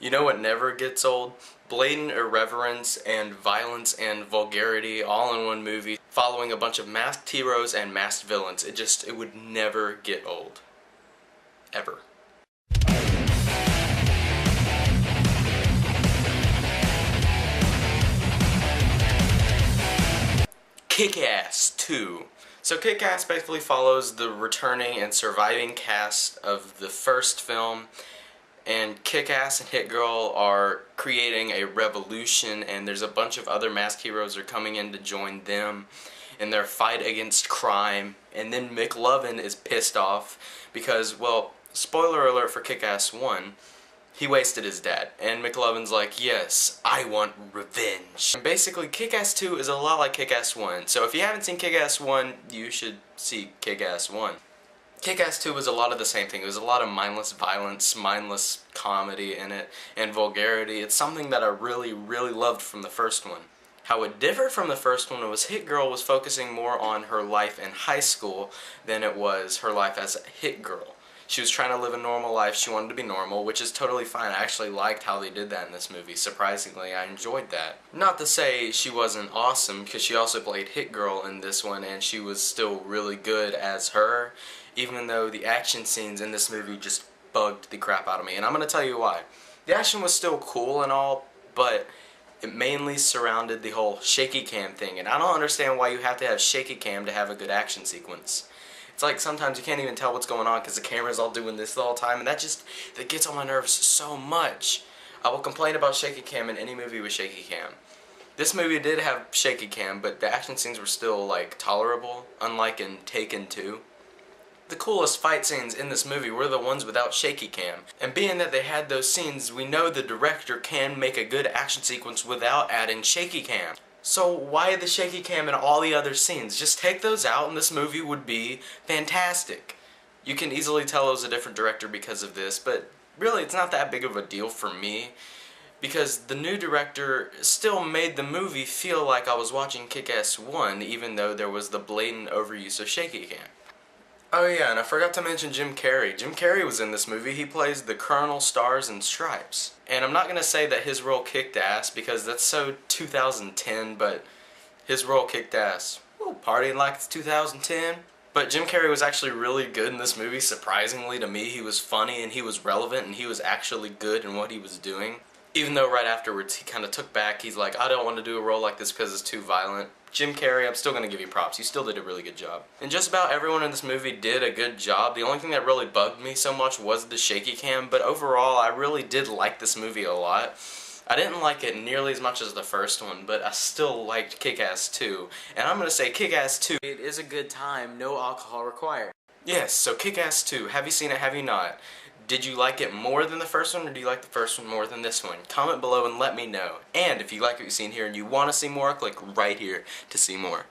You know what never gets old? Blatant irreverence and violence and vulgarity all in one movie, following a bunch of masked heroes and masked villains. It would never get old. Ever. Kick-Ass 2. So Kick-Ass basically follows the returning and surviving cast of the first film, and Kick-Ass and Hit Girl are creating a revolution, and there's a bunch of other masked heroes are coming in to join them in their fight against crime. And then McLovin is pissed off because, well, spoiler alert for Kick-Ass 1, he wasted his dad, and McLovin's like, yes, I want revenge. And basically, Kick-Ass 2 is a lot like Kick-Ass 1, so if you haven't seen Kick-Ass 1, you should see Kick-Ass 1. Kick-Ass 2 was a lot of the same thing. It was a lot of mindless violence, mindless comedy in it, and vulgarity. It's something that I really, really loved from the first one. How it differed from the first one was Hit Girl was focusing more on her life in high school than it was her life as a hit girl. She was trying to live a normal life, she wanted to be normal, which is totally fine. I actually liked how they did that in this movie. Surprisingly, I enjoyed that. Not to say she wasn't awesome, because she also played Hit Girl in this one, and she was still really good as her, even though the action scenes in this movie just bugged the crap out of me. And I'm going to tell you why. The action was still cool and all, but it mainly surrounded the whole shaky cam thing, and I don't understand why you have to have shaky cam to have a good action sequence. It's like sometimes you can't even tell what's going on because the camera's all doing this the whole time, and that gets on my nerves so much. I will complain about shaky cam in any movie with shaky cam. This movie did have shaky cam, but the action scenes were still, like, tolerable, unlike in Taken 2. The coolest fight scenes in this movie were the ones without shaky cam. And being that they had those scenes, we know the director can make a good action sequence without adding shaky cam. So why the shaky cam in all the other scenes? Just take those out and this movie would be fantastic. You can easily tell it was a different director because of this, but really it's not that big of a deal for me, because the new director still made the movie feel like I was watching Kick-Ass 1, even though there was the blatant overuse of shaky cam. Oh yeah, and I forgot to mention Jim Carrey. Jim Carrey was in this movie. He plays the Colonel Stars and Stripes. And I'm not going to say that his role kicked ass, because that's so 2010, but his role kicked ass. Woo, partying like it's 2010. But Jim Carrey was actually really good in this movie, surprisingly to me. He was funny and he was relevant and he was actually good in what he was doing. Even though right afterwards he kind of took back, he's like, I don't want to do a role like this because it's too violent. Jim Carrey, I'm still going to give you props. You still did a really good job. And just about everyone in this movie did a good job. The only thing that really bugged me so much was the shaky cam, but overall I really did like this movie a lot. I didn't like it nearly as much as the first one, but I still liked Kick-Ass 2. And I'm going to say Kick-Ass 2, it is a good time, no alcohol required. Yes, so Kick-Ass 2, have you seen it, have you not? Did you like it more than the first one, or do you like the first one more than this one? Comment below and let me know. And if you like what you've seen here and you want to see more, click right here to see more.